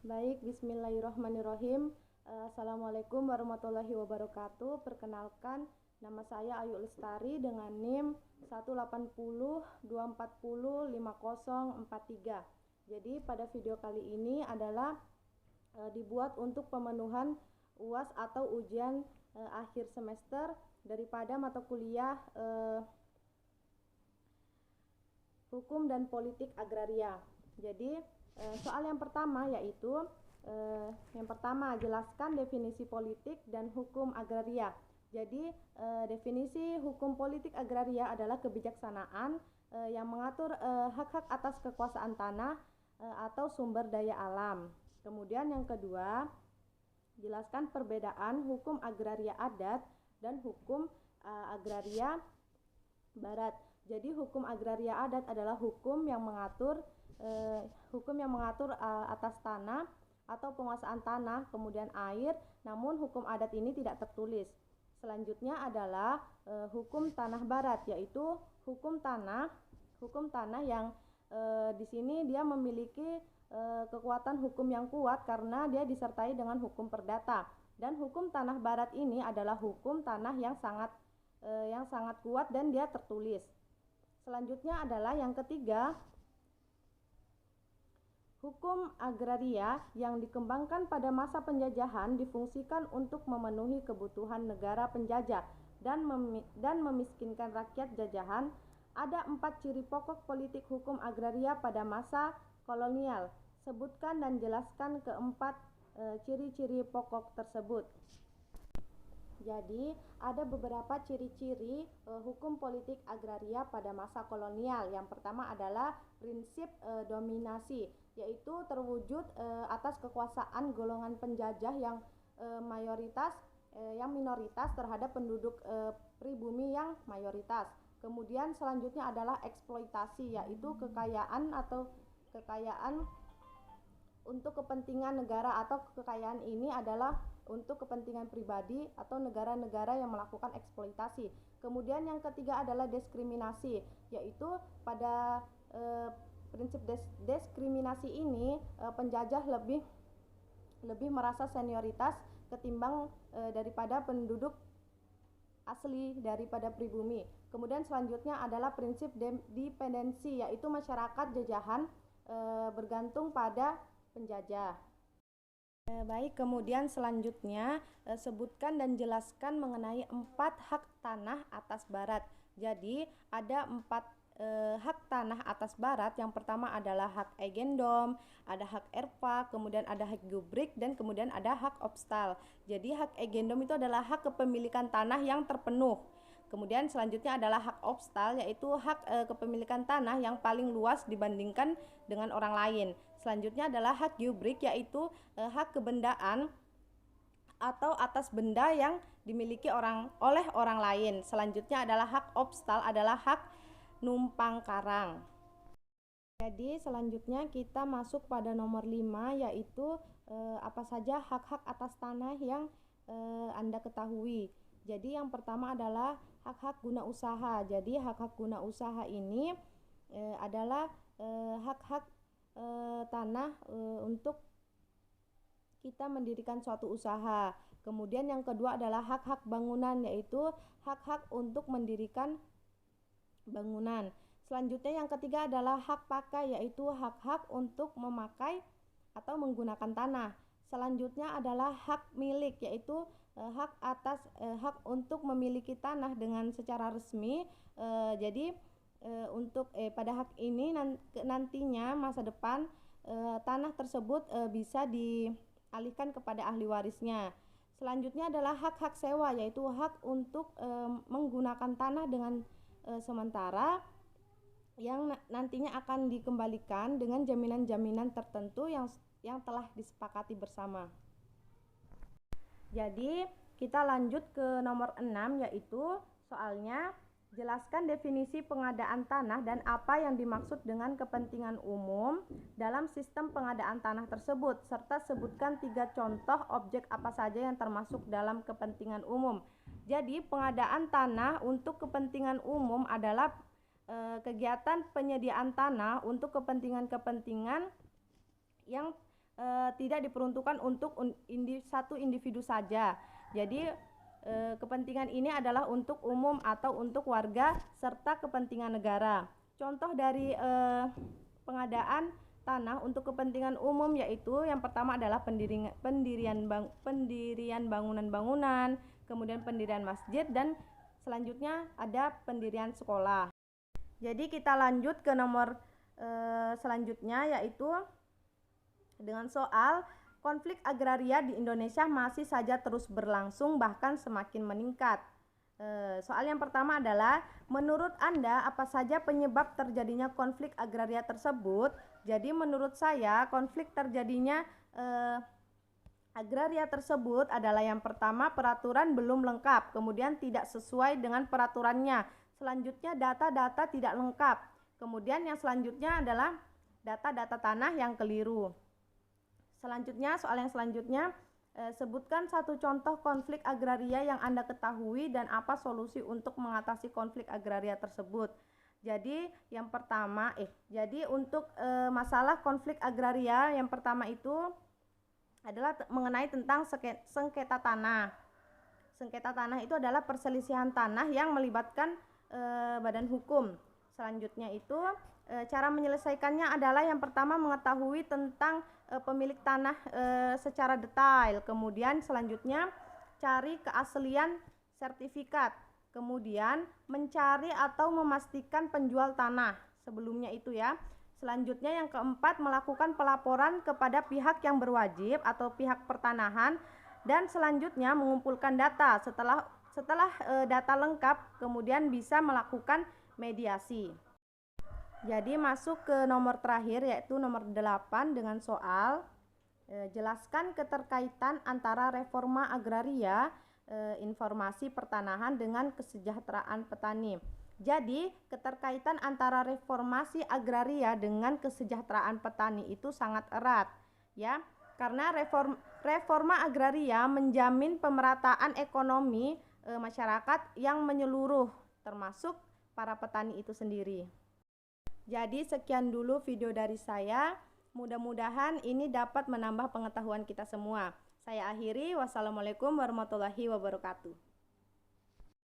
Baik, bismillahirrahmanirrahim. Assalamualaikum warahmatullahi wabarakatuh. Perkenalkan, nama saya Ayu Lestari dengan NIM 1802402405043. Jadi pada video kali ini adalah dibuat untuk pemenuhan UAS atau ujian akhir semester daripada mata kuliah Hukum dan Politik Agraria. Jadi soal yang pertama yaitu jelaskan definisi politik dan hukum agraria. Jadi definisi hukum politik agraria adalah kebijaksanaan yang mengatur hak-hak atas kekuasaan tanah atau sumber daya alam. Kemudian yang kedua, jelaskan perbedaan hukum agraria adat dan hukum agraria barat. Jadi hukum agraria adat adalah hukum yang mengatur atas tanah atau penguasaan tanah, kemudian air, namun hukum adat ini tidak tertulis. Selanjutnya adalah hukum tanah barat, yaitu hukum tanah yang di sini dia memiliki kekuatan hukum yang kuat karena dia disertai dengan hukum perdata. Dan hukum tanah barat ini adalah hukum tanah yang sangat kuat dan dia tertulis. Selanjutnya adalah yang ketiga, hukum agraria yang dikembangkan pada masa penjajahan difungsikan untuk memenuhi kebutuhan negara penjajah dan memiskinkan rakyat jajahan. Ada 4 ciri pokok politik hukum agraria pada masa kolonial. Sebutkan dan jelaskan keempat ciri-ciri pokok tersebut. Jadi ada beberapa ciri-ciri hukum politik agraria pada masa kolonial. Yang pertama adalah prinsip dominasi, yaitu terwujud atas kekuasaan golongan penjajah yang minoritas terhadap penduduk pribumi yang mayoritas. Kemudian selanjutnya adalah eksploitasi, yaitu kekayaan untuk kepentingan negara, atau kekayaan ini adalah untuk kepentingan pribadi atau negara-negara yang melakukan eksploitasi. Kemudian yang ketiga adalah diskriminasi, yaitu pada prinsip diskriminasi ini penjajah lebih merasa senioritas ketimbang daripada penduduk asli daripada pribumi. Kemudian selanjutnya adalah prinsip dependensi, yaitu masyarakat jajahan bergantung pada penjajah. Baik, kemudian selanjutnya sebutkan dan jelaskan mengenai 4 hak tanah atas barat. Jadi ada 4 hak tanah atas barat. Yang pertama adalah hak egendom, ada hak erpa, kemudian ada hak gubrik, dan kemudian ada hak obstal. Jadi hak egendom itu adalah hak kepemilikan tanah yang terpenuh. Kemudian selanjutnya adalah hak obstal, yaitu hak kepemilikan tanah yang paling luas dibandingkan dengan orang lain. Selanjutnya adalah hak gubrik, yaitu hak kebendaan atau atas benda yang dimiliki oleh orang lain. Selanjutnya adalah hak obstal, adalah hak numpang karang. Jadi selanjutnya kita masuk pada nomor 5, yaitu apa saja hak-hak atas tanah yang Anda ketahui. Jadi yang pertama adalah hak-hak guna usaha. Jadi hak-hak guna usaha ini adalah hak-hak tanah untuk kita mendirikan suatu usaha. Kemudian yang kedua adalah hak-hak bangunan, yaitu hak-hak untuk mendirikan bangunan. Selanjutnya yang ketiga adalah hak pakai, yaitu hak-hak untuk memakai atau menggunakan tanah. Selanjutnya adalah hak milik, yaitu hak untuk memiliki tanah dengan secara resmi. Jadi pada hak ini nantinya masa depan tanah tersebut bisa dialihkan kepada ahli warisnya. Selanjutnya adalah hak-hak sewa, yaitu hak untuk menggunakan tanah dengan sementara yang nantinya akan dikembalikan dengan jaminan-jaminan tertentu yang telah disepakati bersama. Jadi kita lanjut ke nomor 6, yaitu soalnya jelaskan definisi pengadaan tanah dan apa yang dimaksud dengan kepentingan umum dalam sistem pengadaan tanah tersebut, serta sebutkan 3 contoh objek apa saja yang termasuk dalam kepentingan umum. Jadi pengadaan tanah untuk kepentingan umum adalah kegiatan penyediaan tanah untuk kepentingan-kepentingan yang tidak diperuntukkan untuk satu individu saja. Jadi kepentingan ini adalah untuk umum atau untuk warga serta kepentingan negara. Contoh dari pengadaan tanah untuk kepentingan umum yaitu yang pertama adalah pendirian bangunan-bangunan, kemudian pendirian masjid, dan selanjutnya ada pendirian sekolah. Jadi kita lanjut ke nomor selanjutnya, yaitu dengan soal konflik agraria di Indonesia masih saja terus berlangsung, bahkan semakin meningkat. Soal yang pertama adalah, menurut Anda apa saja penyebab terjadinya konflik agraria tersebut? Jadi menurut saya konflik terjadinya agraria tersebut adalah yang pertama, peraturan belum lengkap, kemudian tidak sesuai dengan peraturannya. Selanjutnya data-data tidak lengkap. Kemudian yang selanjutnya adalah data-data tanah yang keliru. Selanjutnya, soal yang selanjutnya, sebutkan satu contoh konflik agraria yang Anda ketahui dan apa solusi untuk mengatasi konflik agraria tersebut. Jadi yang pertama, jadi untuk masalah konflik agraria yang pertama itu adalah mengenai tentang sengketa tanah. Sengketa tanah itu adalah perselisihan tanah yang melibatkan badan hukum. Selanjutnya itu cara menyelesaikannya adalah yang pertama mengetahui tentang pemilik tanah secara detail. Kemudian selanjutnya cari keaslian sertifikat. Kemudian mencari atau memastikan penjual tanah sebelumnya itu ya. Selanjutnya yang keempat, melakukan pelaporan kepada pihak yang berwajib atau pihak pertanahan, dan selanjutnya mengumpulkan data. Setelah data lengkap, kemudian bisa melakukan mediasi. Jadi masuk ke nomor terakhir, yaitu nomor 8 dengan soal jelaskan keterkaitan antara reforma agraria, informasi pertanahan dengan kesejahteraan petani. Jadi keterkaitan antara reformasi agraria dengan kesejahteraan petani itu sangat erat ya, karena reforma agraria menjamin pemerataan ekonomi masyarakat yang menyeluruh, termasuk para petani itu sendiri. Jadi sekian dulu video dari saya. Mudah-mudahan ini dapat menambah pengetahuan kita semua. Saya akhiri. Wassalamualaikum warahmatullahi wabarakatuh.